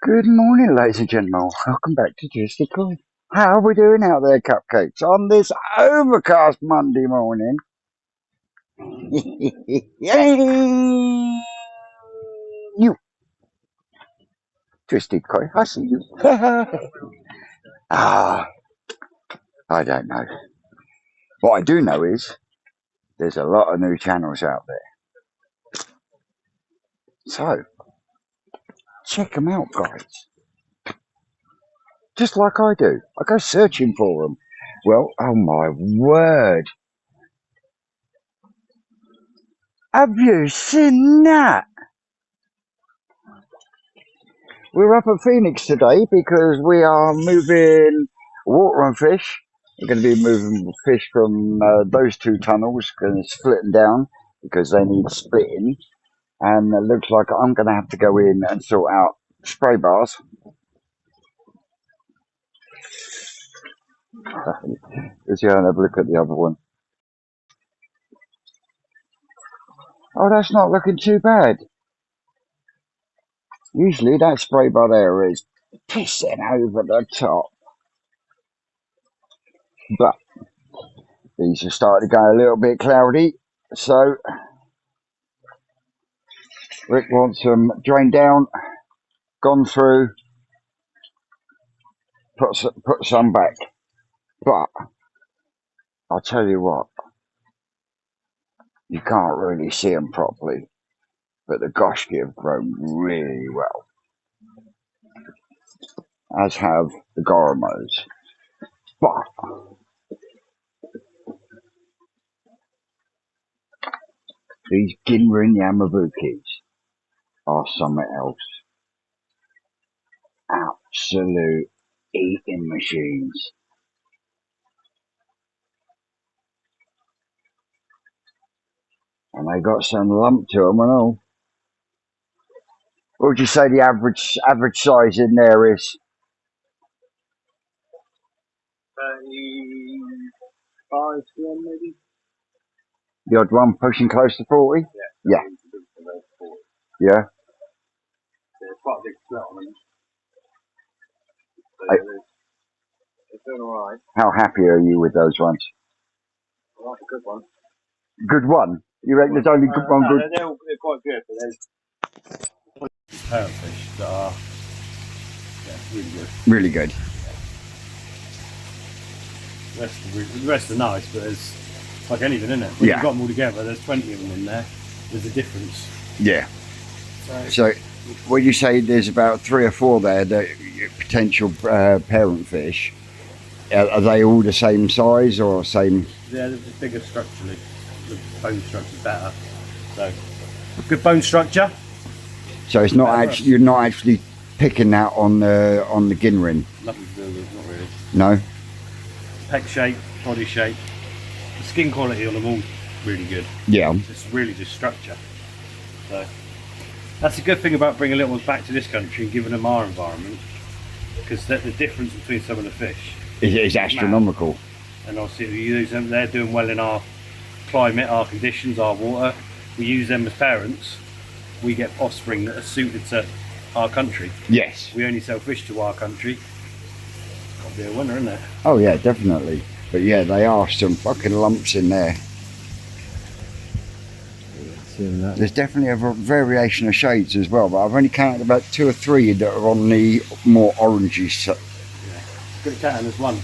Good morning, ladies and gentlemen. Welcome back to Just a Coin. How are we doing out there, cupcakes, on this overcast Monday morning? Yay! You, Twisted Coin, I see you. I don't know. What I do know is there's a lot of new channels out there. So, check them out, guys. Just like I do. I go searching for them. Well, oh my word. Have you seen that? We're up at Phoenix today because we are moving water and fish. We're going to be moving fish from those two tunnels, going to split them down because they need splitting. And it looks like I'm going to have to go in and sort out spray bars. Let's go and have a look at the other one. Oh, that's not looking too bad. Usually that spray bar there is pissing over the top. But these are starting to go a little bit cloudy. So Rick wants them drained down, gone through, put some back. But I'll tell you what, you can't really see them properly. But the goshki have grown really well, as have the gormos. But these Ginrin Yamabukis are something else. Absolute eating machines. And they got some lump to them and all. What would you say the average size in there is? 35 maybe. The odd one pushing close to 40? Yeah. Yeah. There's quite a big split on them. So they're doing alright. How happy are you with those ones? I like a good one. Good one? You reckon there's only good one no, good? They're quite good, but there's parrotfish that are really good. Really good. The rest are nice, but there's like anything in it. When you've got them all together, there's 20 of them in there. There's a difference. Yeah. So when you say there's about 3 or 4 there, that potential parent fish, are they all the same size or same? Yeah, they're just bigger structurally. The bone structure's better. So good bone structure. So it's not actually, you're not actually picking that on the Ginrin? Nothing to do with it, not really. No? Pec shape, body shape, the skin quality on them all really good. Yeah. It's really just structure. So that's a good thing about bringing little ones back to this country and giving them our environment, because the difference between some of the fish is astronomical. Mad. And obviously we use them, they're doing well in our climate, our conditions, our water. We use them as parents. We get offspring that are suited to our country. Yes. We only sell fish to our country. Got to be a winner, isn't it? Oh yeah, definitely. But yeah, they are some fucking lumps in there. There's definitely a variation of shades as well, but I've only counted about 2 or 3 that are on the more orangey side. Yeah. Good at counting, there's one.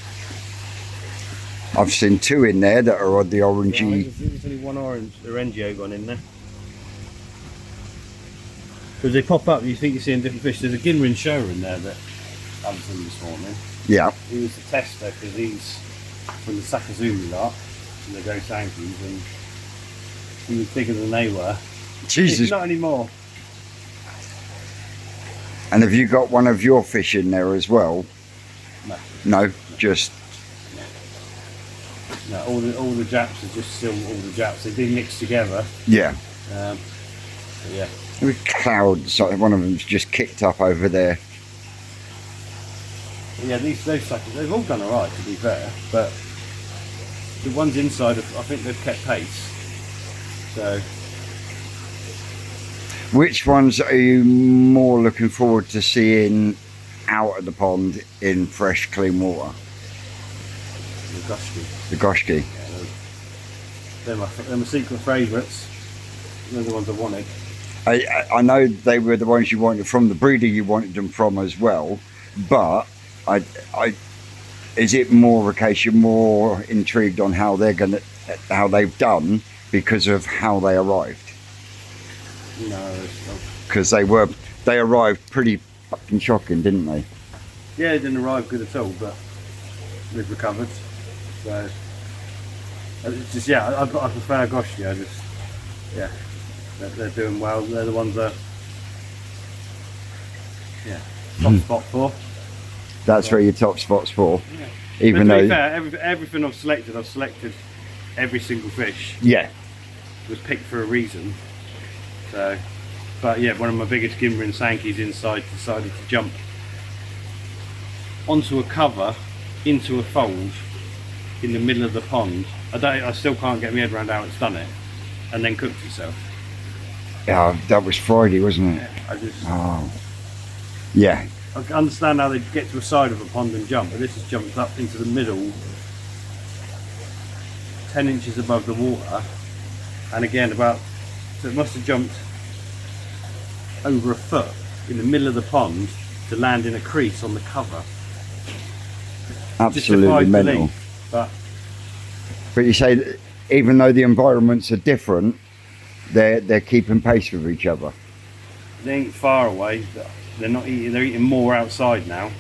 I've seen 2 in there that are on the orangey. Yeah, there's only one orangeo gone in there. Because they pop up, you think you're seeing different fish. There's a Ginrin shower in there that I've seen this morning. Yeah. He was the tester because he's from the Sakazumi lot, and the Go Sankies, and he was bigger than they were. Jesus. Not anymore. And have you got one of your fish in there as well? No. No, just. No, all the Japs are just still all the Japs. They did mix together. Yeah. But yeah. With clouds, one of them's just kicked up over there. Yeah, those suckers, they've all done alright to be fair, but the ones inside, I think they've kept pace. So. Which ones are you more looking forward to seeing out of the pond in fresh, clean water? The Gushki. The Goshki. Yeah, they're my secret favourites. They're the ones I wanted. I know they were the ones you wanted from the breeder you wanted them from as well, but is it more of a case you're more intrigued on how they've done because of how they arrived? No, because they arrived pretty fucking shocking, didn't they? yeah, they didn't arrive good at all, but we've recovered. So it's just I prefer Goshki. They're doing well. They're the ones that top spot for. That's where your top spot's for. Yeah. Even to though be fair, everything I've selected every single fish. Yeah. Was picked for a reason. So, but yeah, one of my biggest Gimmer and Sankeys inside decided to jump onto a cover, into a fold, in the middle of the pond. I still can't get my head around how it's done it, and then cooked itself. Yeah, that was Friday, wasn't it? Yeah. I understand how they get to a side of a pond and jump, but this has jumped up into the middle, 10 inches above the water, and again so it must have jumped over a foot in the middle of the pond to land in a crease on the cover. Absolutely mental. Belief, but you say that even though the environments are different, they're keeping pace with each other. they ain't far away. They're not eating. They're eating more outside now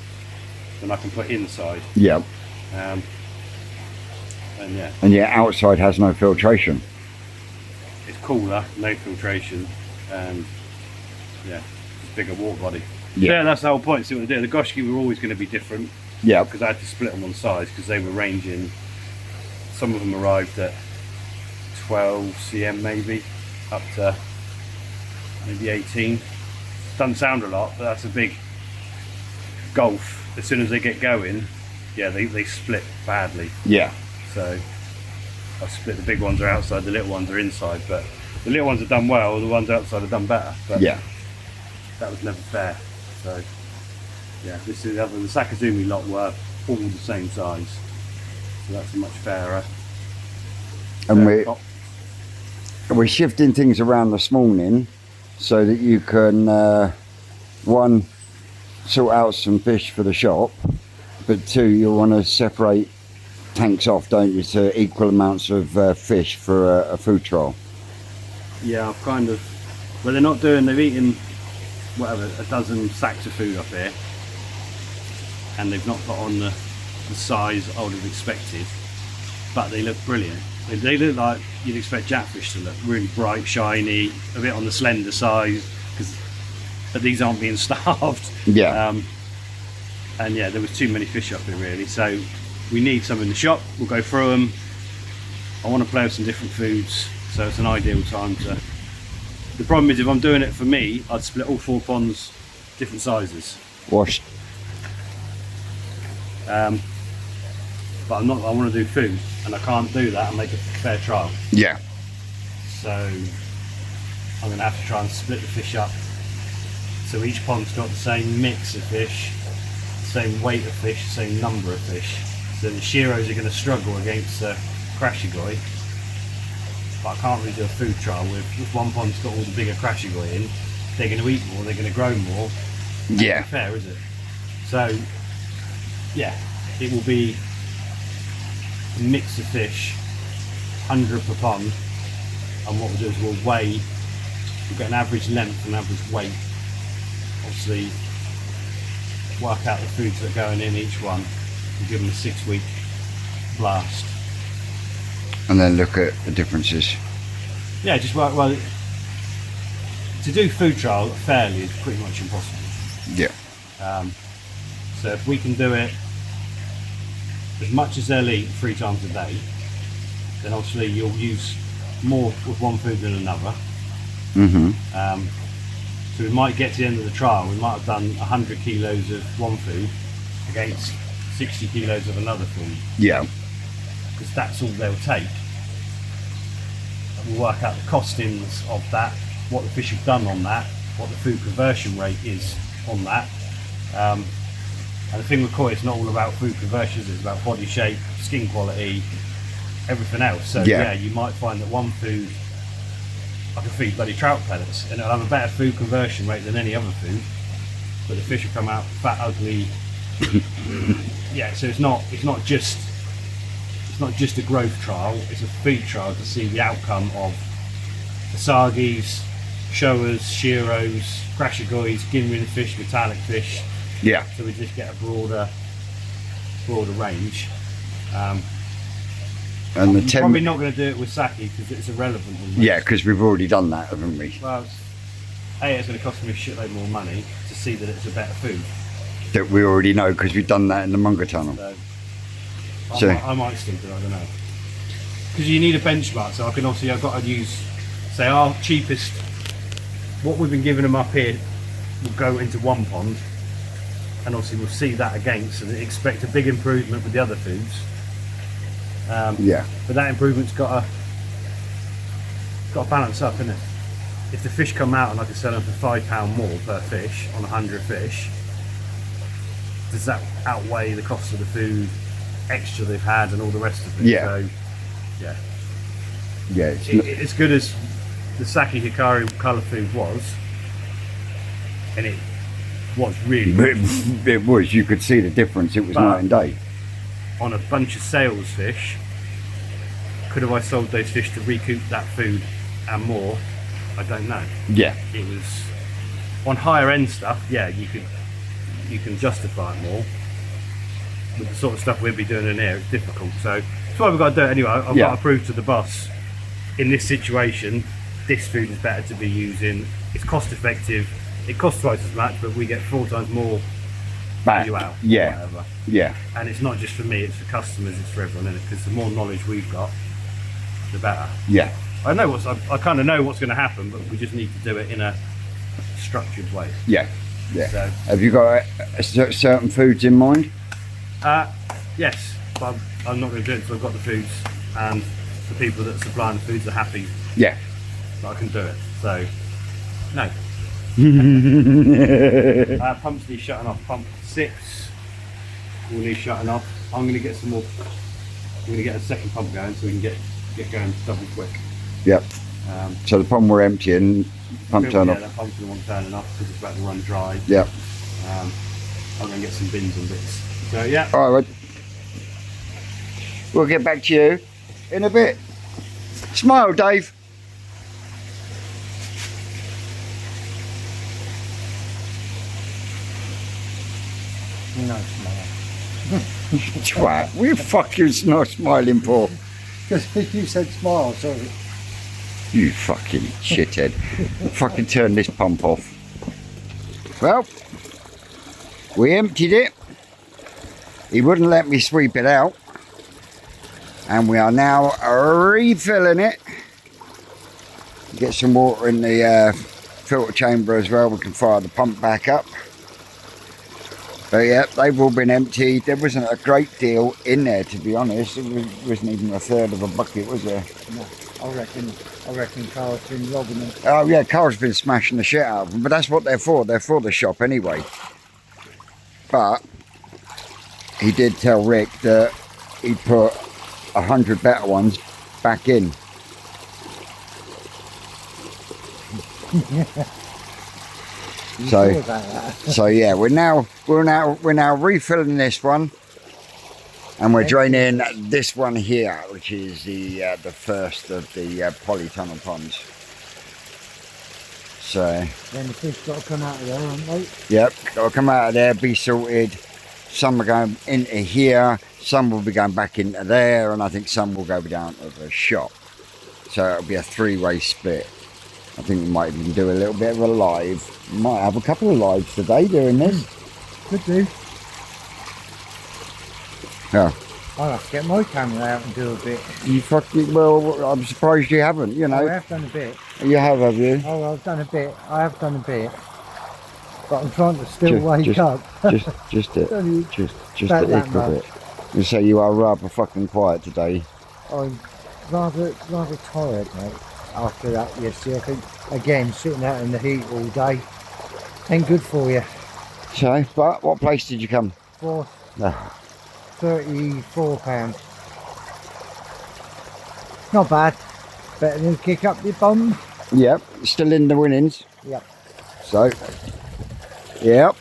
than I can put inside. Yeah. And yeah, outside has no filtration. It's cooler, no filtration, and yeah, it's bigger water body. Yeah, that's the whole point. See what they do. The Goshki were always going to be different. Yeah. Because I had to split them on size because they were ranging. Some of them arrived at 12 cm maybe, up to maybe 18. Doesn't sound a lot, but that's a big gulf. As soon as they get going, yeah, they split badly. Yeah. So I split. The big ones are outside, the little ones are inside. But the little ones have done well. The ones outside have done better. But yeah, that was never fair. So yeah, this is the other. The Sakazumi lot were all the same size, so that's a much fairer. And we're shifting things around this morning so that you can one, sort out some fish for the shop, but two, you want to separate tanks off, don't you, to equal amounts of fish for a food trial. Yeah, I've kind of. Well, they're not doing. They've eaten whatever, a dozen sacks of food up here, and they've not put on the size I would have expected, but they look brilliant. They look like you'd expect jackfish to look, really bright, shiny, a bit on the slender side, but these aren't being starved. Yeah. And yeah, there was too many fish up here really, so we need some in the shop. We'll go through them. I want to play with some different foods, so it's an ideal time to. The problem is, if I'm doing it for me, I'd split all 4 ponds different sizes. Washed. But I'm not. I want to do food, and I can't do that and make a fair trial. Yeah. So I'm going to have to try and split the fish up, so each pond's got the same mix of fish, the same weight of fish, the same number of fish. So the Shiros are going to struggle against the Krashigoi. But I can't really do a food trial with if one pond's got all the bigger Krashigoi in. They're going to eat more. They're going to grow more. Yeah. Not fair, is it? So yeah, it will be a mix of fish, 100 per pond, and what we'll do is we'll get an average length and average weight, obviously work out the foods that are going in each one and give them a 6-week blast. And then look at the differences. Yeah, just work, well, to do food trial fairly is pretty much impossible. Yeah. So if we can do it as much as they'll eat 3 times a day, then obviously you'll use more with one food than another. Mm-hmm. So we might get to the end of the trial, we might have done 100 kilos of one food against 60 kilos of another food. Yeah. Because that's all they'll take. We'll work out the costings of that, what the fish have done on that, what the food conversion rate is on that. And the thing with koi, it's not all about food conversions, it's about body shape, skin quality, everything else. So yeah, you might find that one food, I can feed bloody trout pellets and it'll have a better food conversion rate than any other food, but the fish will come out fat, ugly. Yeah, so it's not just a growth trial, it's a feed trial to see the outcome of asagis, showas, shiros, crashigois, ginrin fish, metallic fish. Yeah. So we just get a broader range. And I'm probably not going to do it with sake because it's irrelevant. Yeah, because we've already done that, haven't we? Well, it's going to cost me a shitload more money to see that it's a better food. That we already know because we've done that in the Munga tunnel. So I might still do it, I don't know. Because you need a benchmark, so I've got to use, say, our cheapest, what we've been giving them up here will go into one pond, and obviously we'll see that against and expect a big improvement with the other foods. Yeah. But that improvement's got to balance up, innit? If the fish come out and I can sell them for £5 more per fish on 100 fish, does that outweigh the cost of the food extra they've had and all the rest of it? Yeah. So, yeah. Yeah. It's good as the Sake Hikari colour food was, and it was really good. It was. You could see the difference. It was night and day. On a bunch of sales fish, could have I sold those fish to recoup that food and more? I don't know. Yeah. It was on higher end stuff. Yeah, you can justify it more. With the sort of stuff we'll be doing in here, it's difficult. So that's why we've got to do it anyway. I've got to prove to the boss, in this situation, this food is better to be using. It's cost effective. It costs twice as much, but we get 4 times more value out. Yeah. Whatever. Yeah. And it's not just for me, it's for customers, it's for everyone, because the more knowledge we've got, the better. Yeah. I kind of know what's going to happen, but we just need to do it in a structured way. Yeah. Yeah. So, have you got certain foods in mind? Yes, but I'm not going to do it until I've got the foods, and the people that are supplying the foods are happy. Yeah. That I can do it. So, no. Pumps need shutting off. Pump 6 will need shutting off. I'm going to get some more. I'm going to get a second pump going so we can get going double quick. Yep. So the pump we're emptying, pump turn off. That pump's going to want turning off because it's about to run dry. Yep. I'm going to get some bins and bits. So yeah. All right. We'll get back to you in a bit. Smile, Dave. No smile. Twat. What are you fucking not smiling for? Because you said smile, sorry. You fucking shithead. Fucking turn this pump off. Well, we emptied it. He wouldn't let me sweep it out. And we are now refilling it. Get some water in the filter chamber as well. We can fire the pump back up. But yeah, they've all been emptied. There wasn't a great deal in there, to be honest. It wasn't even a third of a bucket, was there? No, I reckon Carl's been robbing them. Oh yeah, Carl's been smashing the shit out of them. But that's what they're for. They're for the shop anyway. But he did tell Rick that he'd put 100 better ones back in. So yeah, we're now refilling this one, and we're draining this one here, which is the first of the polytunnel ponds. So then the fish got to come out of there, haven't they? Yep, got to come out of there, be sorted. Some are going into here, some will be going back into there, and I think some will go down to the shop. So it'll be a 3-way split. I think we might even do a little bit of a live. We might have a couple of lives today doing this. Could do. Yeah. I'll have to get my camera out and do a bit. You fucking, well, I'm surprised you haven't, you know. Oh, I have done a bit. You have you? Oh, I've done a bit. I have done a bit. But I'm trying to still wake up. just a Only ick of it. You say you are rather fucking quiet today. I'm rather tired, mate. after that yesterday. I think, again, sitting out in the heat all day ain't good for you. So, but what place did you come? For No. £34. Not bad. Better than kick up your bum. Yep, still in the winnings. Yep. So, yep,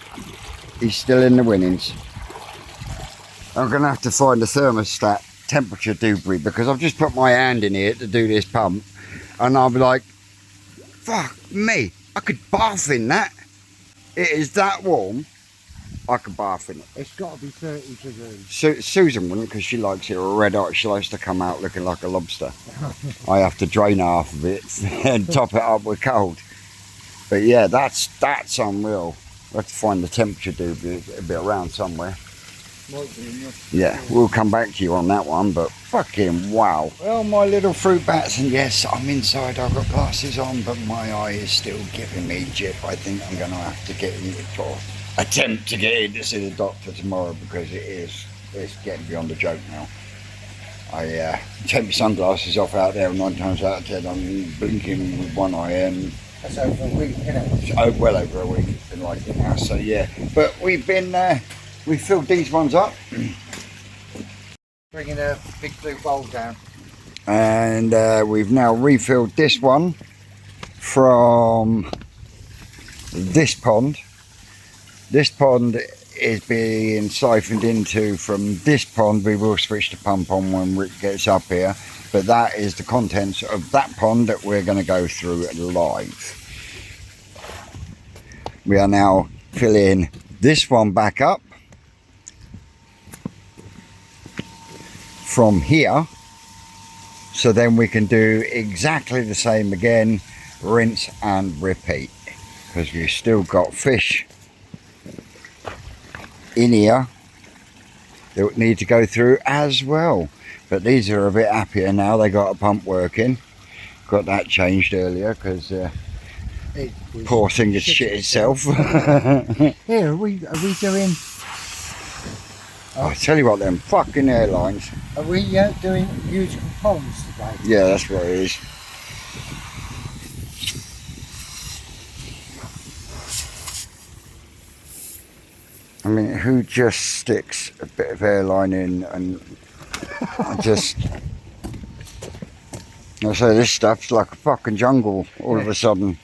he's still in the winnings. I'm going to have to find the thermostat temperature doobry because I've just put my hand in here to do this pump and I'll be like, fuck me, I could bath in that. It is that warm, I could bath in it. It's got to be 30 degrees. Susan wouldn't because she likes it red hot. She likes to come out looking like a lobster. I have to drain half of it and top it up with cold. But yeah, that's unreal. We'll have to find the temperature doobry a bit around somewhere. Yeah, we'll come back to you on that one, but fucking wow. Well, my little fruit bats, and yes, I'm inside, I've got glasses on, but my eye is still giving me jip. I think I'm going to have to get in or attempt to get in to see the doctor tomorrow because it's getting beyond a joke now. I take my sunglasses off out there, and 9 times out of 10 I'm blinking with one eye, and That's over a week, isn't it? it's well over a week it's been like it now, so yeah. But we've been we filled these ones up. Bringing a big blue bowl down. And we've now refilled this one from this pond. This pond is being siphoned into from this pond. We will switch the pump on when Rick gets up here, but that is the contents of that pond that we're going to go through live. We are now filling this one back up from here, so then we can do exactly the same again, rinse and repeat, because we've still got fish in here that need to go through as well. But these are a bit happier now, they got a pump working. Got that changed earlier because poor thing had shit itself. Here, are we doing? I tell you what, them fucking airlines. Are we doing musical ponds today? Yeah, that's what it is. I mean, who just sticks a bit of airline in and just... I say this stuff's like a fucking jungle all of a sudden.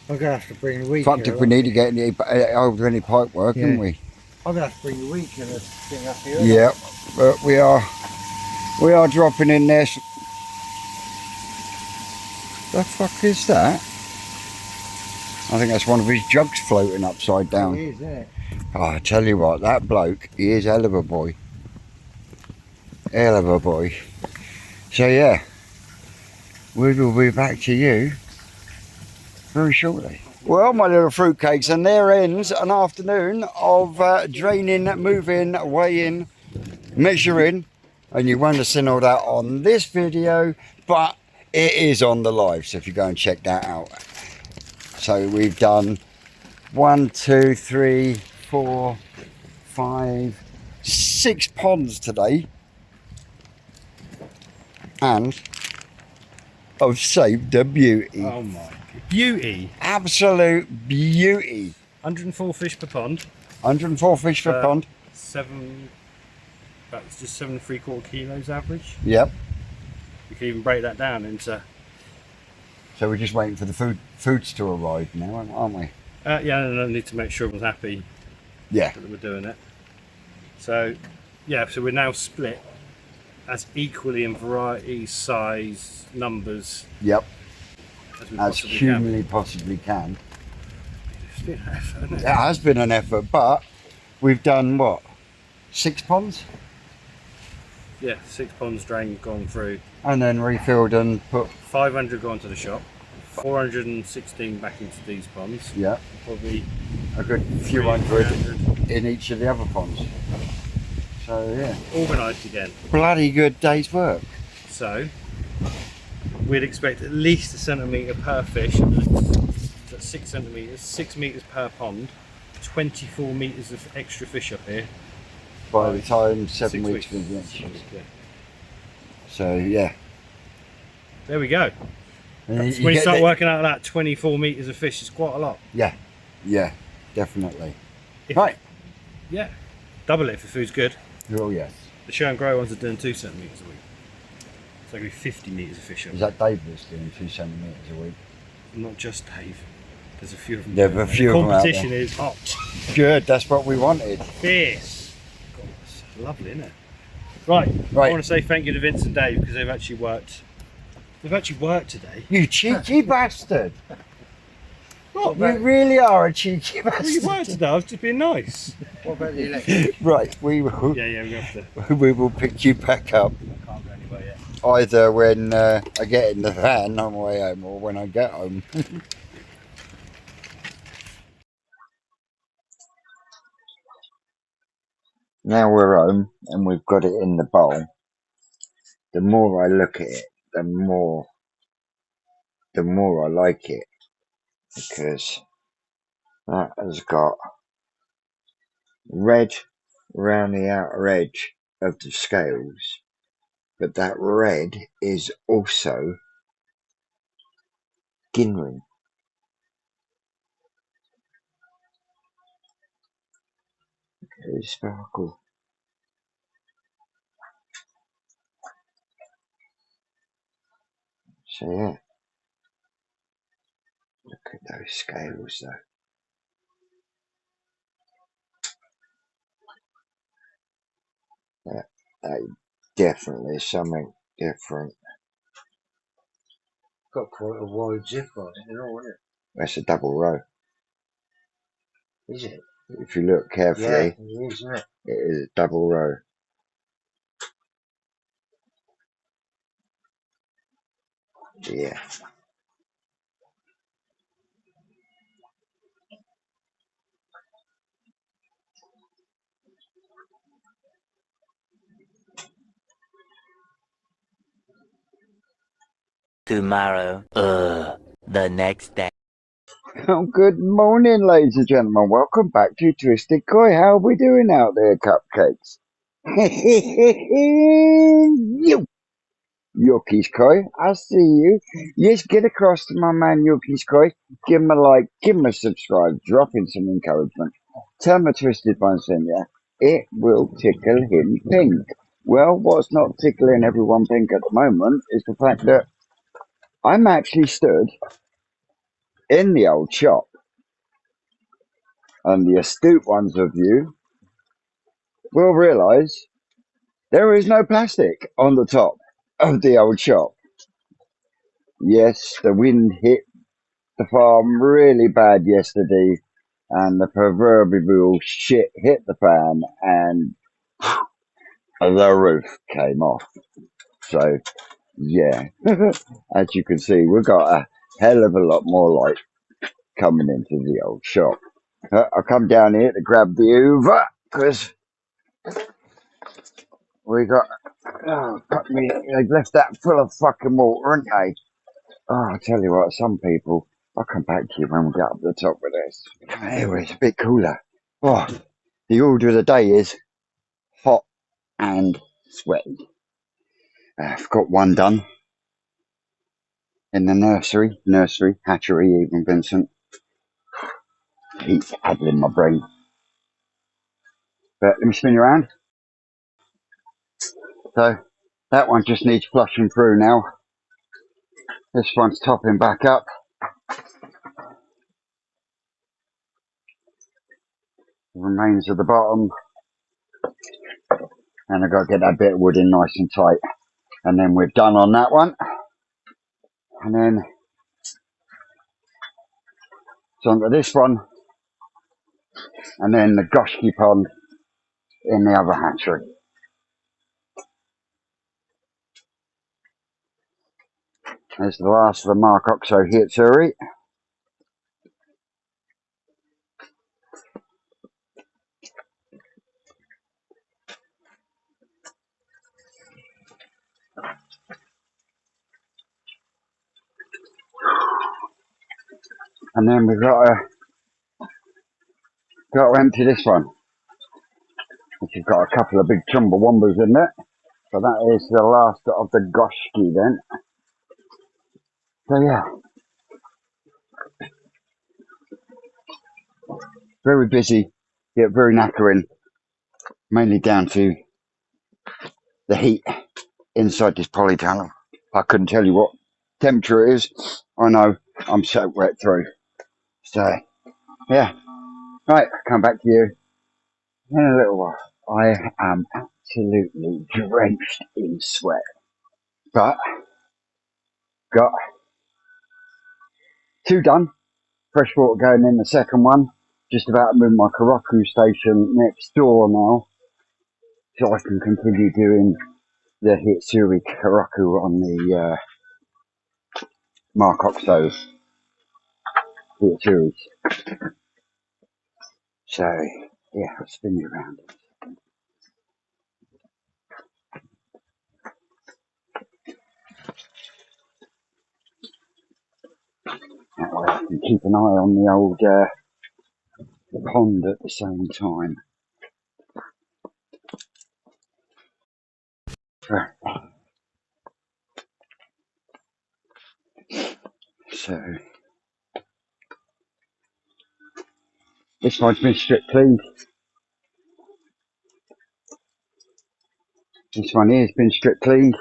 I'm going to have to bring the weed Fucked if we need to get any over any pipe work, Yeah. haven't we? I'm going to have to bring the weed killer thing up here. Yeah, but we are dropping in there. The fuck is that? I think that's one of his jugs floating upside down. It is, isn't it? Oh, I tell you what, that bloke, he is hell of a boy. Hell of a boy. So yeah, we will be back to you very shortly. Well, my little fruitcakes, and there ends an afternoon of draining, moving, weighing, measuring, and you won't have seen all that on this video, but it is on the live, so if you go and check that out. So we've done 1, 2, 3, 4, 5, 6 ponds today, and I've saved a beauty. Oh my beauty! Absolute beauty. 104 fish per pond. 104 fish per pond. That's just 7 3/4 kilos average. Yep. You can even break that down into. So we're just waiting for the foods to arrive now, aren't we? Yeah, and I need to make sure everyone's happy Yeah. that we're doing it. So, yeah, so we're now split as equally in variety, size, numbers Yep. as we As possibly humanly possibly can. can. It's been an effort, isn't It it? has been an effort, but we've done what? 6 ponds? Yeah, 6 ponds drained, gone through. And then refilled and put. 500 gone to the shop. 416 back into these ponds. Yeah. Probably A good few hundred 300 in each of the other ponds. So yeah. organised again. Bloody good day's work. So we'd expect at least a centimetre per fish. That's 6 centimetres, 6 metres per pond, 24 metres of extra fish up here. By the time 7 6 weeks weeks. was the Yeah. So yeah. There we go. And then When you start the, working out that 24 metres of fish, it's quite a lot. yeah, definitely. If, Right. Yeah. Double it if the food's good. Oh yes. The show and grow ones are doing 2 centimetres a week. So it'll be 50 metres of fish. Is that Dave that's doing 2 centimetres a week? Not just Dave. There's a few of them. There's a few of them out there. Competition is hot. Good, that's what we wanted. Fierce. God, that's lovely, isn't it? Right. I want to say thank you to Vince and Dave because they've actually worked. They've actually worked today. You cheeky bastard. What? You really are a cheeky Well, you bastard. worked today. I was just being nice. What about the electric? Right, we will. Yeah, we're going to have to. We will pick you back up I can't go anywhere yet. either when I get in the van on my way home or when I get home. Now we're home and we've got it in the bowl. The more I look at it, the more I like it, because that has got red around the outer edge of the scales, but that red is also gingham. It's sparkle. So yeah, look at those scales though. That definitely is something different. Got quite a wide zip on it, you know, isn't it? That's a double row. Is it? If you look carefully, Yeah, it is, isn't it? it is a double row. Yeah. Tomorrow, the next day. Oh, good morning, ladies and gentlemen. Welcome back to Twisted Koi. How are we doing out there, cupcakes? You, Yorkies Koi, I see you. Yes, get across to my man Yorkies Koi. Give him a like, give him a subscribe, drop in some encouragement. Tell him a Twisted One sent ya. It will tickle him pink. Well, what's not tickling everyone pink at the moment is the fact that I'm actually stood in the old shop. And the astute ones of you will realise there is no plastic on the top of the old shop. Yes, the wind hit the farm really bad yesterday, and the proverbial shit hit the fan, and the roof came off. So, yeah, as you can see, we've got a hell of a lot more light coming into the old shop. I come down here to grab the Hoover because we got. Oh, fuck me. They've left that full of fucking water, haven't they? Oh, I tell you what, some people. I'll come back to you when we get up the top with this. Anyway, it's a bit cooler. Oh, the order of the day is hot and sweaty. I've got one done in the nursery, hatchery, even Vincent. He's addling my brain. But let me spin you around. So that one just needs flushing through now. This one's topping back up. The remains of the bottom. And I've got to get that bit of wood in nice and tight. And then we're done on that one. And then it's onto this one. And then the Goshki pond in the other hatchery. There's the last of the Mark Oxo Hatchery. And then we've got to empty this one, which has got a couple of big Chumbawambas in it. So that is the last of the Goshki then. So yeah, very busy, yet very knackering, mainly down to the heat inside this polytunnel. I couldn't tell you what temperature it is. I know I'm so wet through. So yeah, right, come back to you in a little while. I am absolutely drenched in sweat, but got two done. Fresh water going in the second one. Just about to move my Karaku station next door now, so I can continue doing the Hatchery Karaku on the Mark Oxo Hatcheries. So yeah, I'll spin you around. That way I can keep an eye on the old pond at the same time. So this one's been stripped clean. This one here's been stripped clean.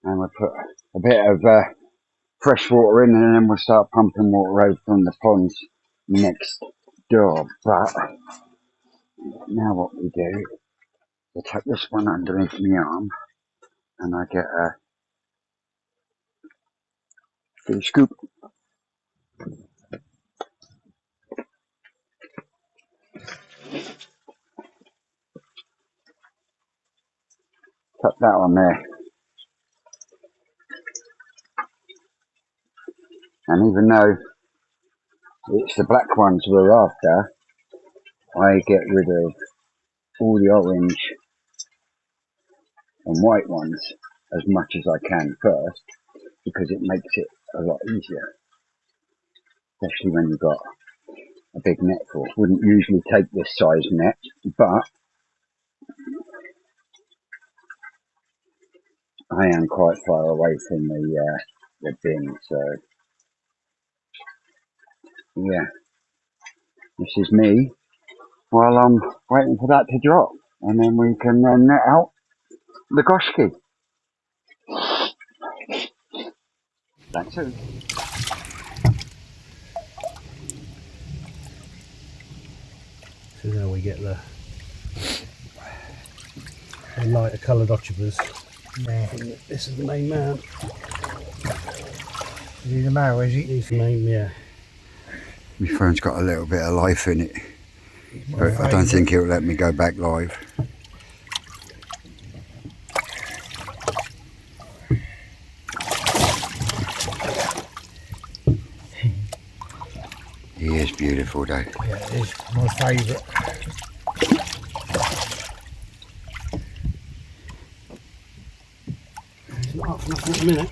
And we'll put a bit of fresh water in, and then we'll start pumping water over from the ponds next door. But now what we do, we take this one underneath my arm, and I get a big scoop. Tuck that on there. And even though it's the black ones we're after, I get rid of all the orange and white ones as much as I can first, because it makes it a lot easier, especially when you've got a big net full. Wouldn't usually take this size net, but I am quite far away from the bin, so yeah, this is me while I'm waiting for that to drop, and then we can net out the goshki. Thanks soon. So now we get the lighter coloured ochibas. Yeah. This is the main man. Is he the male, is he? He's the main, yeah. My phone's got a little bit of life in it, but I don't think it'll let me go back live. He is beautiful though. Yeah, it is my favourite. He's not up for nothing at the minute.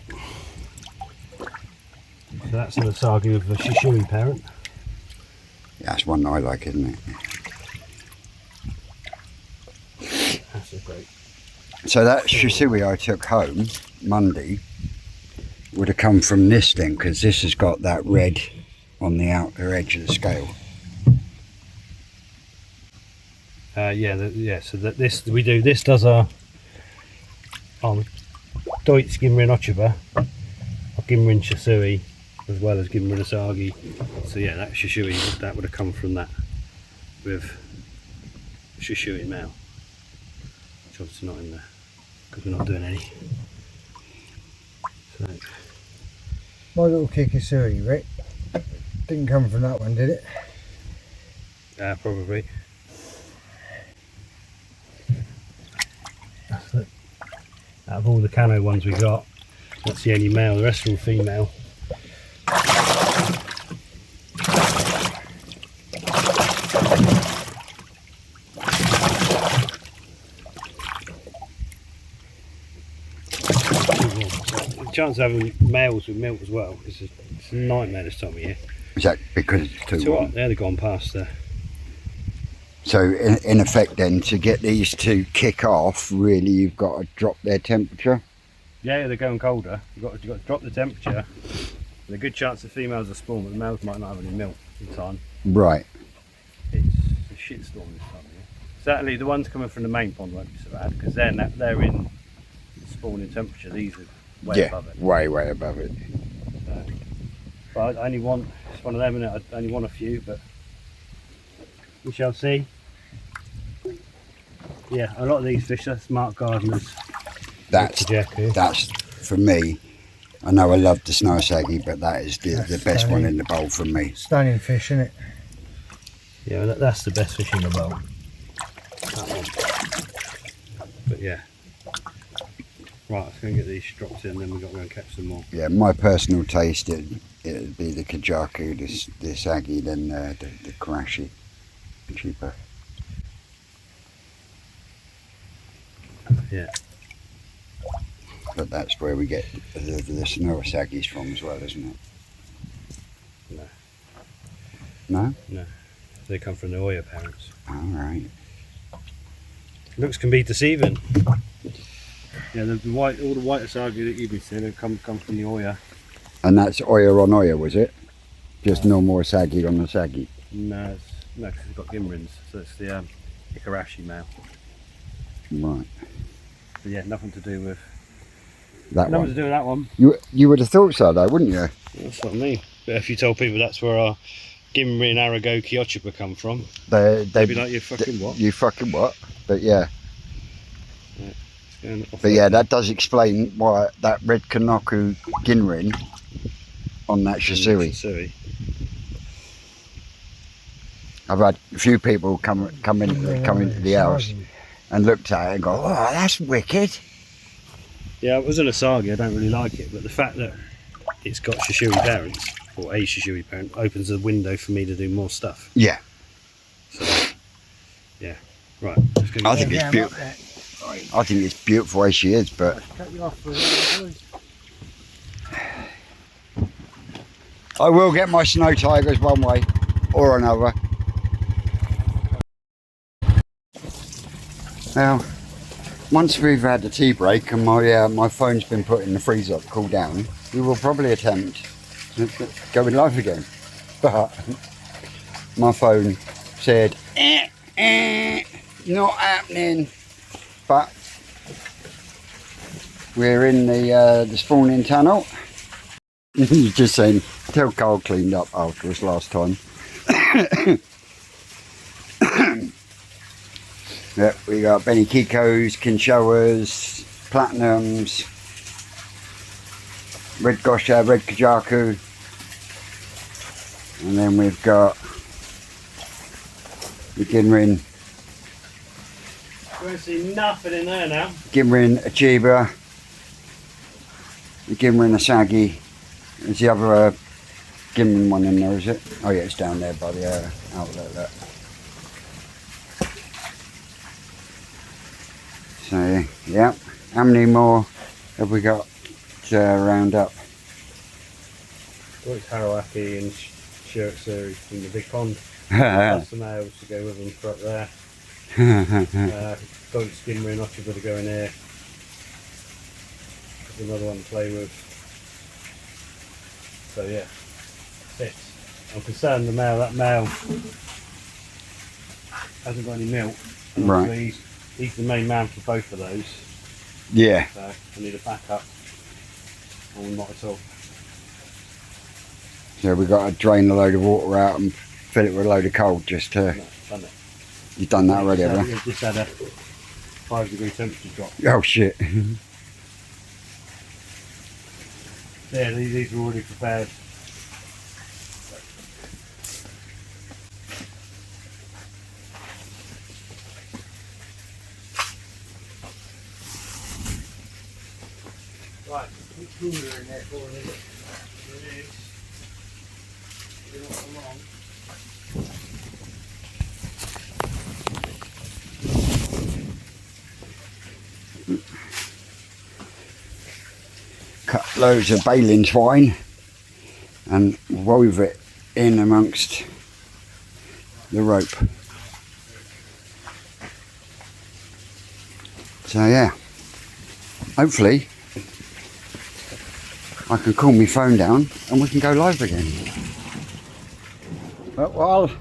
So that's an Asagi with a Shishui parent. Yeah, that's one I like, isn't it? That's a great. So that Shisui I took home Monday would have come from this then, because this has got that red on the outer edge of the scale. Yeah. So that this does our Deutsch Gimrin Ochiba, our Gimrin Shisui, as well as Gimrin Asagi. So yeah, that Shishui, that would have come from that with Shishui male, which obviously not in there because we're not doing any. So My little Kikasuri, Rick. Didn't come from that one, did it? probably. That's it. Out of all the cano ones we got, that's the only male. The rest are all female. The chance of having males with milk as well is it's a nightmare this time of year. Is that because it's too It's warm? alright, they've gone past there. So in effect then, to get these to kick off, really you've got to drop their temperature? Yeah, they're going colder. You've got to drop the temperature. There's a good chance the females will spawn, but the males might not have any milk in time. Right. It's a shitstorm this time of year. Certainly the ones coming from the main pond won't be so bad, because they're in spawning temperature. These are way above it. Way above it. So, but I only want, it's one of them, innit? I only want a few, but we shall see. Yeah, a lot of these fish are smart gardeners. That's for me. I know I love the snow saggy, but that is the best one in the bowl for me. Stunning fish, isn't it? Yeah, that's the best fish in the bowl. That one. But yeah. Right, let's go and get these dropped in, then we've got to go and catch some more. Yeah, my personal taste, it'd be the kajaku, the saggy, then the karashi, cheaper. Yeah. But that's where we get the snow saggies from as well, isn't it? No. No? No. They come from the Oya parents. Alright. Looks can be deceiving. Yeah, the white, all the white asagi that you've been seeing have come from the Oya. And that's Oya on Oya, was it? Just normal asagi on asagi? No, because it's got gimrins, so it's the Ikarashi male. Right. But yeah, nothing to do with That nothing one. to do with that one. You would have thought so though, wouldn't you? That's what I mean. But if you told people that's where our Gimrin, Arago, Kyochipa come from, They'd be like, you fucking what? You fucking what? But yeah. But yeah, that does explain why that red Kanoku Ginrin on that Shisui. I've had a few people come into the house and looked at it and go, oh, that's wicked. Yeah, it was an asagi, I don't really like it, but the fact that it's got Shishui parents, or a Shishui parent, opens a window for me to do more stuff. Yeah. So, yeah. Right. Let's go I think it's beautiful. I think it's beautiful as she is, but I will get my snow tigers one way or another. Now, once we've had the tea break and my phone's been put in the freezer to cool down, we will probably attempt to go in live again. But my phone said, not happening. But we're in the spawning tunnel. Just saying, tell Carl cleaned up after us last time. Yeah, we got Benny Kikos, Kinshoas, Platinums, Red Gosha, Red Kajaku, and then we've got the Ginrin. You won't see nothing in there now. Ginrin Achiba, the Ginrin Asagi. There's the other Ginrin one in there, is it? Oh yeah, it's down there by the outlet there. So yeah, how many more have we got to round up? Well, it's Harawaki and Shirtsu from the big pond. Plus the males to go with them for up there. Goat Skimmer and Otter to go in here. There's another one to play with. So yeah, 6. I'm concerned that male hasn't got any milk. And right. He's the main man for both of those. Yeah. So I need a backup. Or we might at all. So we've got to drain a load of water out and fill it with a load of cold just to... No, done it. You've done that already, haven't you? We've just had a 5-degree temperature drop. Oh shit. Yeah, these are already prepared. Right, keep cooler in there for a minute. It is. It's not so long. Cut loads of baling twine and wove it in amongst the rope. So yeah, hopefully I can call my phone down and we can go live again. But while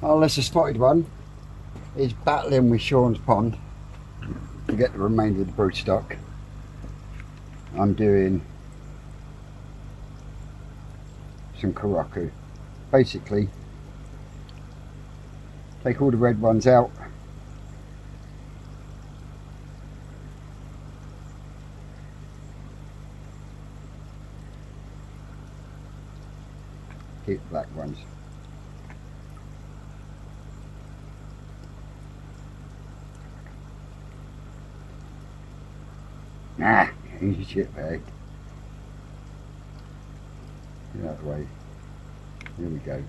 our lesser spotted one is battling with Sean's pond to get the remainder of the broodstock, I'm doing some Karaku. Basically, take all the red ones out, keep the black ones. Nah, easy shit bag. Get out of the way. Here we go.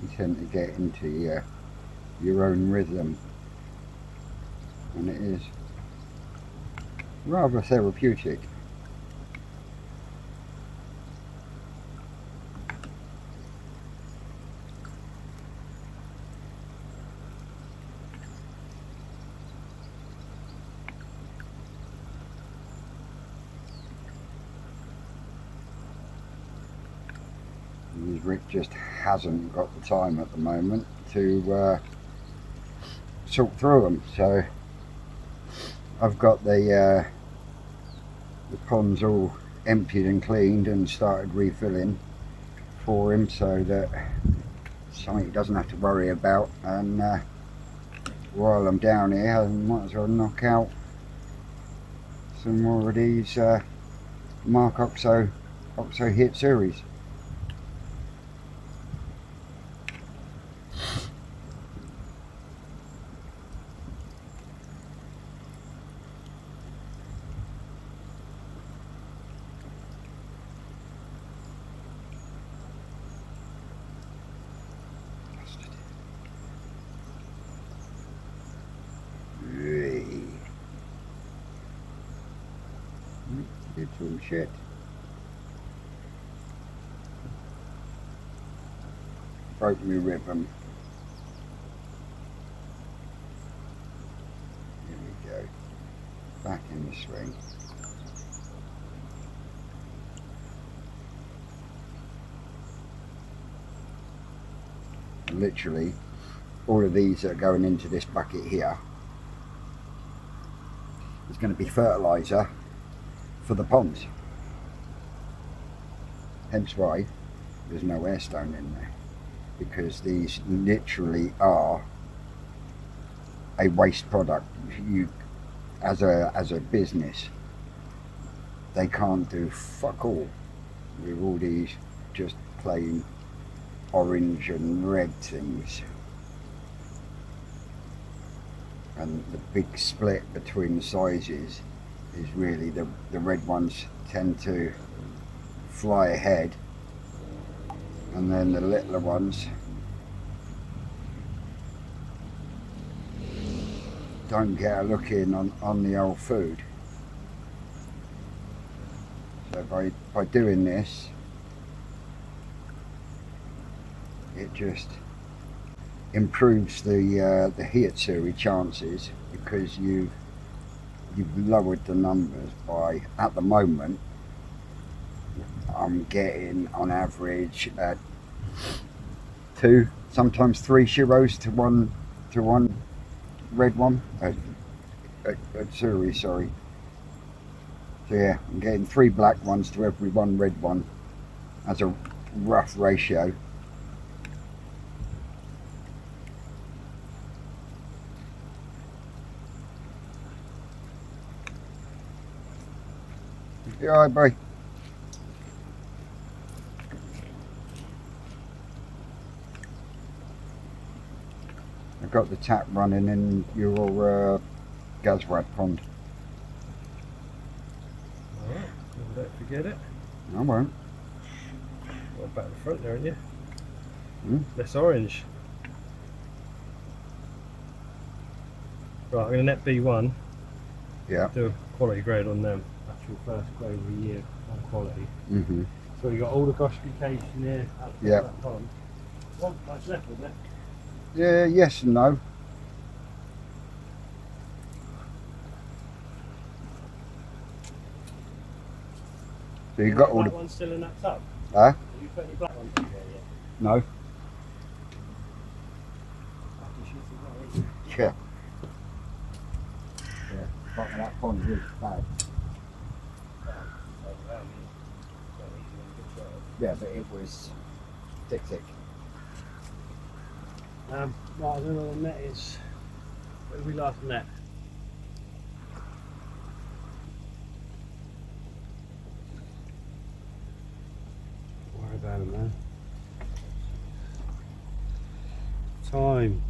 You tend to get into your own rhythm, and it is rather therapeutic. Rick just hasn't got the time at the moment to sort through them, so I've got the ponds all emptied and cleaned and started refilling for him, so that something he doesn't have to worry about. And while I'm down here, I might as well knock out some more of these Mark Oxo hit series. Did some shit. Broke me rhythm. Here we go. Back in the swing. And literally, all of these that are going into this bucket here is going to be fertiliser for the ponds. Hence why there's no airstone in there, because these literally are a waste product. You, as a business, they can't do fuck all with all these just plain orange and red things. And the big split between the sizes is really the red ones tend to fly ahead, and then the littler ones don't get a look in on the old food. So by doing this, it just improves the Hatchery chances, because you've lowered the numbers by, at the moment, I'm getting on average 2 sometimes 3 Shiros to one red one. Hatchery, sorry. So yeah, I'm getting 3 black ones to every 1 red one as a rough ratio. Yeah, all right, bye. I've got the tap running in your Gazrat pond. Alright, don't forget it. I won't. Well, back the front there, aren't you? Hmm? Less orange. Right, I'm going to net B1. Yeah. Do a quality grade on them. Actual first grade of the year on quality. Mm-hmm. So you got all the gossification here. Yeah. That pond. One much left, isn't it? Yeah, yes and no. So you got all black the... one still in that tub? Huh? Have you put any black ones in there yet? No. Yeah. Yeah. Bottom of that pond is bad. Yeah, but it was thick. Right, I don't know what the net is. Where did we last net? Don't worry about it, man. Time.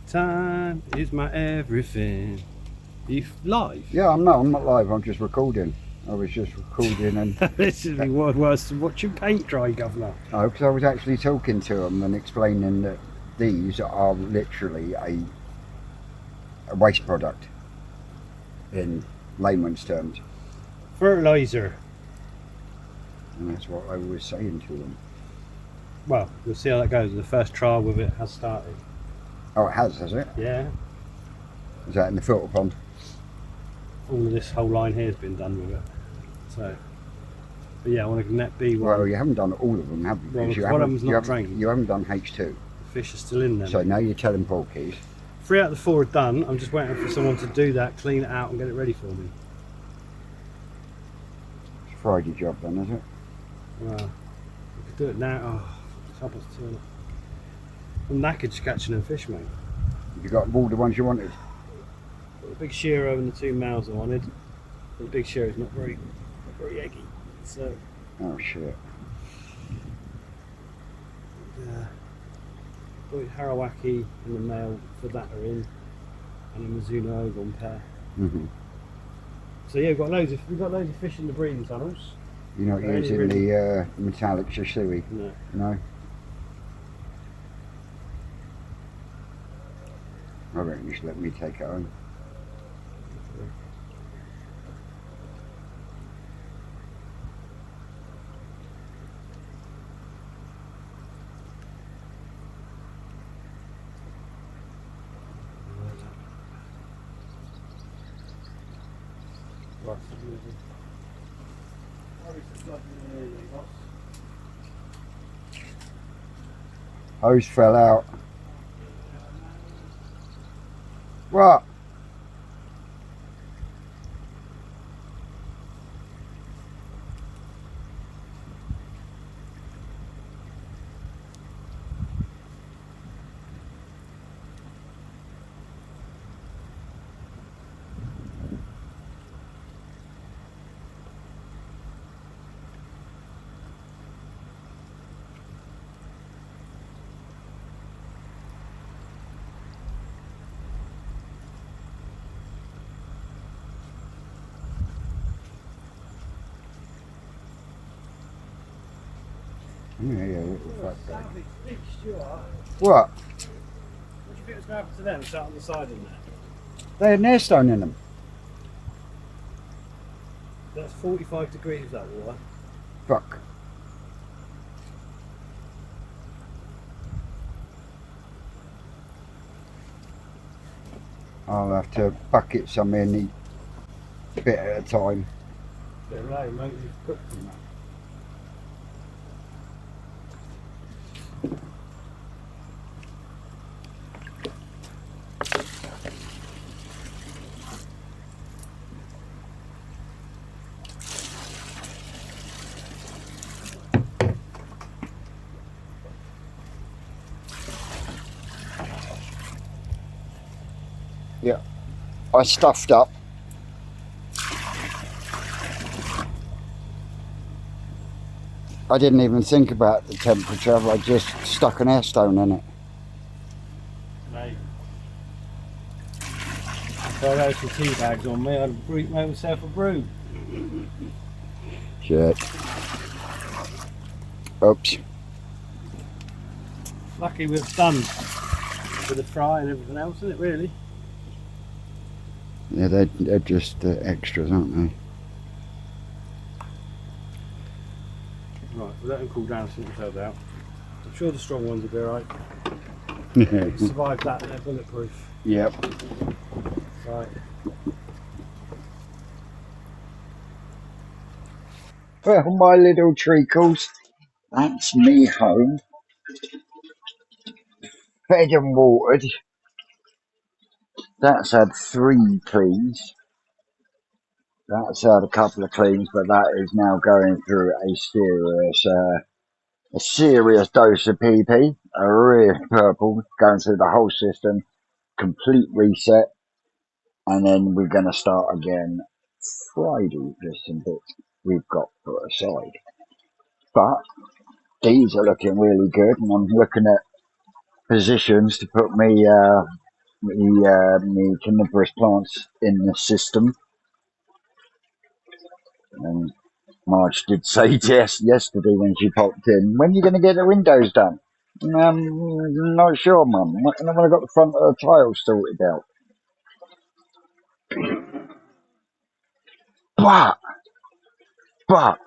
Time is my everything. You live? Yeah, I'm not live, I'm just recording. I was just recording and... This is what worse than watching paint dry, governor. Oh, because I was actually talking to them and explaining that these are literally a waste product in layman's terms. Fertilizer. And that's what I was saying to them. Well, we'll see how that goes. The first trial with it has started. Oh, it has it? Yeah. Is that in the filter pond? All of this whole line here has been done with it. So, but yeah, I want to net B1. Well, you haven't done all of them, have you? Well, Because one of them's not drained. You haven't done H2. The fish are still in there. So now you're telling porkies. 3 out of the 4 are done. I'm just waiting for someone to do that, clean it out and get it ready for me. It's a Friday job then, is it? Well, we could do it now. Oh, it's up to 2. I'm knackered just catching them fish, mate. You got all the ones you wanted? Got the big shearer and the 2 males I wanted. But the big shearer's not very eggy. So, Oh shit. Harawaki and the male for that are in, and a Mizuno Ogon pair. Mm-hmm. So yeah, we've got loads of fish in the breeding tunnels. You're not They're only using really- the metallic shasui? No. No? I reckon you should let me take it home. Hose fell out. What? Yeah, what the fuck? What? What do you think was going to happen to them? Sat on the side in there. They had an air stone in them. That's 45 degrees that water. Fuck. I'll have to bucket some in a bit at a time. Bit of rain, mate. You've cooked them. I stuffed up. I didn't even think about the temperature. I just stuck an air stone in it. Mate, if I had some tea bags on me, I'd make myself a brew. Shit. Oops. Lucky we've done with the fry and everything else, isn't it, really? Yeah, they're just extras, aren't they? Right, we'll let them cool down and sort themselves out. I'm sure the strong ones will be alright. Survive that, they're bulletproof. Yep. Right. Well, my little treacles, that's me home. Fed and watered. That's had 3 cleans. That's had a couple of cleans, but that is now going through a serious dose of PP. A real purple, going through the whole system. Complete reset. And then we're going to start again Friday. There's some bits we've got put aside. But these are looking really good, and I'm looking at positions to put me coniferous plants in the system. And Marge did say yesterday when she popped in, when are you going to get the windows done? Not sure, Mum. And when I got the front of the tile sorted out. But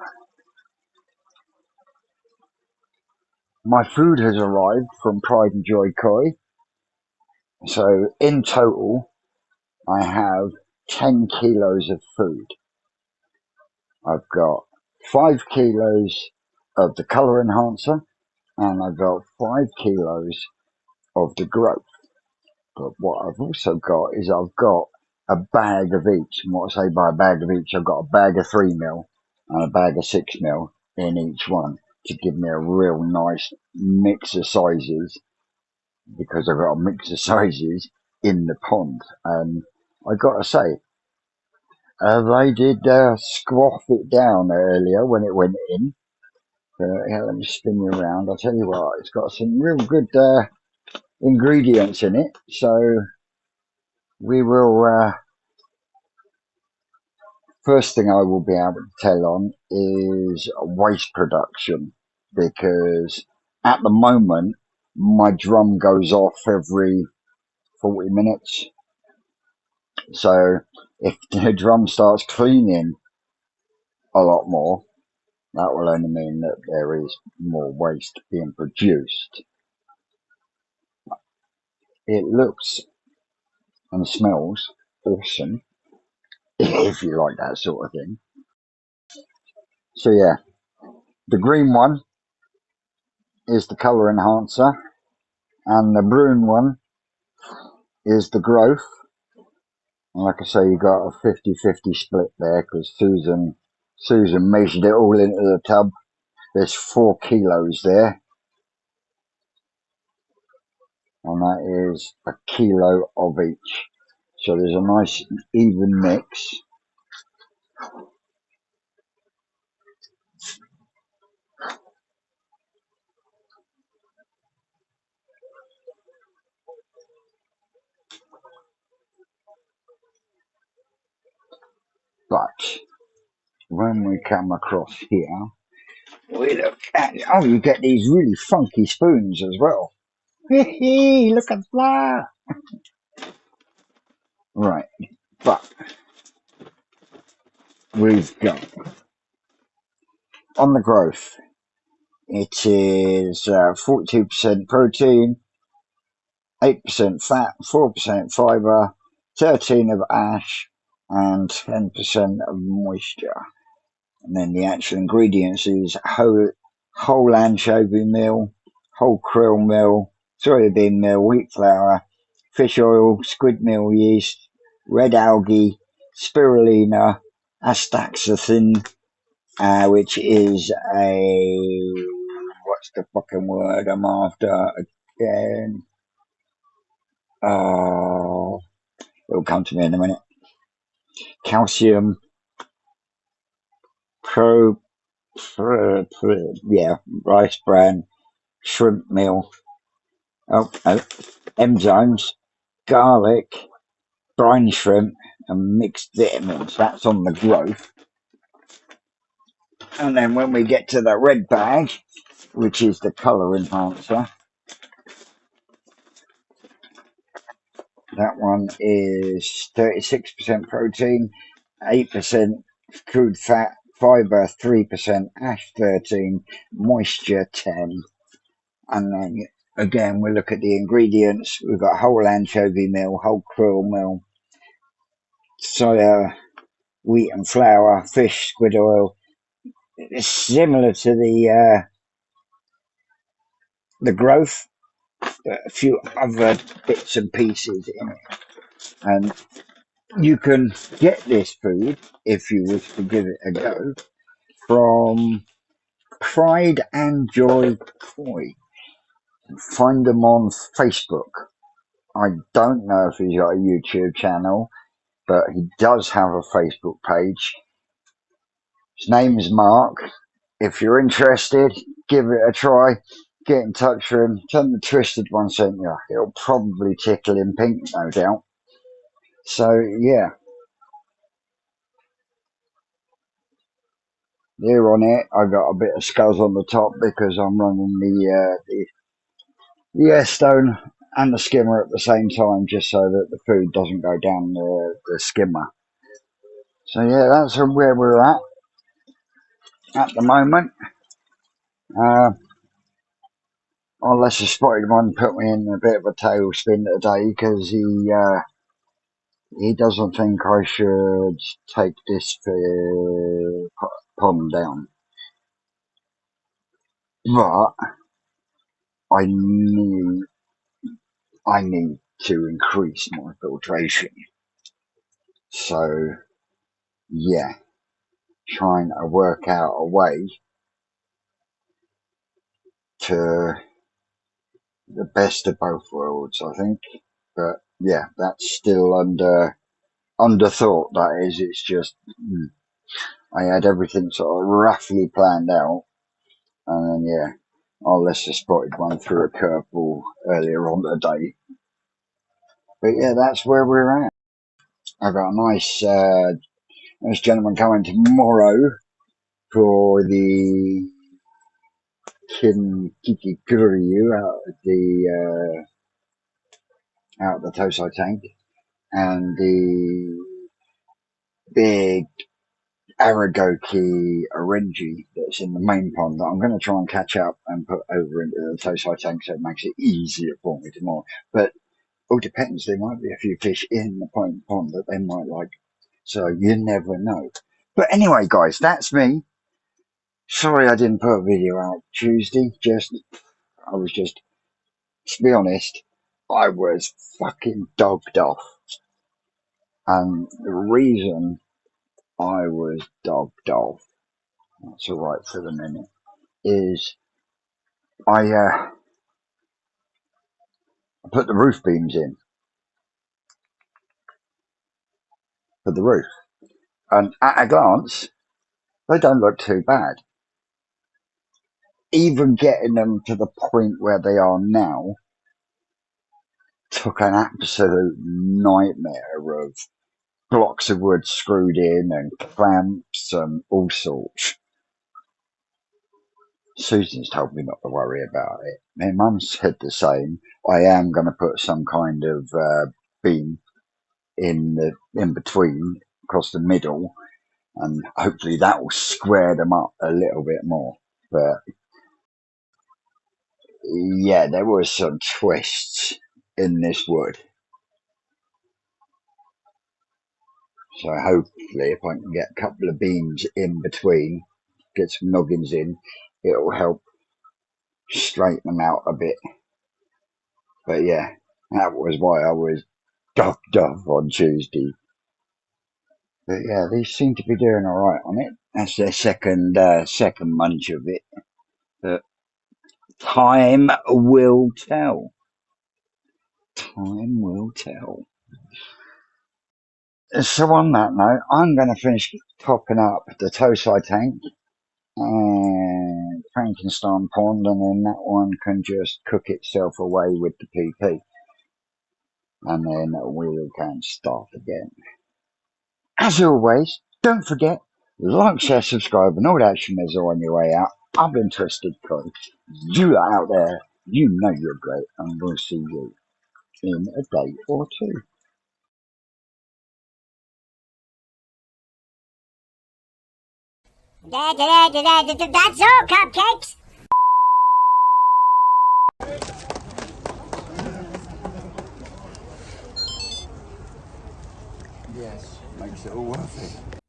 my food has arrived from Pride and Joy Koi. So in total, I have 10 kilos of food. I've got 5 kilos of the colour enhancer, and I've got 5 kilos of the growth. But what I've also got is I've got a bag of each. And what I say by a bag of each, I've got a bag of 3mm and a bag of 6mm in each one to give me a real nice mix of sizes, because I've got a mix of sizes in the pond. And I got to say, they did squash it down earlier when it went in. Yeah, let me spin you around. I'll tell you what, it's got some real good ingredients in it. So we will, first thing I will be able to tell on is waste production, because at the moment my drum goes off every 40 minutes. So if the drum starts cleaning a lot more, that will only mean that there is more waste being produced. It looks and smells awesome, if you like that sort of thing. So yeah, the green one is the colour enhancer, and the brune one is the growth. And like I say, you got a 50-50 split there, because Susan measured it all into the tub. There's 4 kilos there, and that is a kilo of each. So there's a nice even mix. But when we come across here, we look at, oh, you get these really funky spoons as well. Look at that. Right, but we've got on the growth, it is 42% protein, 8% fat, 4% fibre, 13 of ash, and 10% of moisture. And then the actual ingredients is whole anchovy meal, whole krill meal, soybean meal, wheat flour, fish oil, squid meal yeast, red algae, spirulina, astaxanthin, which is what's the fucking word I'm after again? It'll come to me in a minute. Calcium, yeah, rice bran, shrimp meal, enzymes, garlic, brine shrimp, and mixed vitamins. That's on the growth. And then when we get to the red bag, which is the colour enhancer, that one is 36% protein, 8% crude fat, fibre 3%, ash 13, moisture 10. And then again, we look at the ingredients. We've got whole anchovy meal, whole krill meal, soya, wheat and flour, fish, squid oil. It's similar to the growth, but a few other bits and pieces in it. And you can get this food, if you wish to give it a go, from Pride and Joy Koi. Find them on Facebook. I don't know if he's got a YouTube channel, but he does have a Facebook page. His name is Mark. If you're interested, give it a try. Get in touch with him. Tell him the Twisted One sent you. It'll probably tickle him pink, no doubt. So, yeah. There on it, I got a bit of scuzz on the top because I'm running the air stone and the skimmer at the same time, just so that the food doesn't go down the skimmer. So yeah, that's where we're at the moment. Our lesser spotted one put me in a bit of a tailspin today because he doesn't think I should take this pond down, but I need to increase my filtration. So yeah, trying to work out a way to the best of both worlds, I think. But yeah, that's still under thought. That is, it's just I had everything sort of roughly planned out, and then yeah, our lesser spotted one through a curveball earlier on today. But yeah, that's where we're at. I got a nice gentleman coming tomorrow for the Kikikuriyu out of the Tosai tank, and the big Aragoki Orenji that's in the main pond that I'm going to try and catch up and put over into the Tosai tank so it makes it easier for me tomorrow. But all depends, there might be a few fish in the pond that they might like, so you never know. But anyway, guys, that's me. Sorry I didn't put a video out Tuesday. I was just, to be honest, I was fucking dogged off. And the reason I was dogged off, that's alright for the minute, is I put the roof beams in for the roof. And at a glance, they don't look too bad. Even getting them to the point where they are now took an absolute nightmare of blocks of wood screwed in and clamps and all sorts. Susan's told me not to worry about it. My mum said the same. I am going to put some kind of beam in between, across the middle, and hopefully that will square them up a little bit more. But yeah, there were some twists in this wood. So hopefully if I can get a couple of beams in between, get some noggins in, it'll help straighten them out a bit. But yeah, that was why I was docked off on Tuesday. But yeah, they seem to be doing alright on it. That's their second munch of it. But time will tell. Time will tell. So on that note, I'm going to finish topping up the Tosai tank and Frankenstein pond, and then that one can just cook itself away with the PP, and then we can start again. As always, don't forget, like, share, subscribe, and all that schmizzle on your way out. I've been Twisted Coach. You are out there, you know you're great, and we'll see you in a day or two. That's all, cupcakes. Yes, makes it all worth it.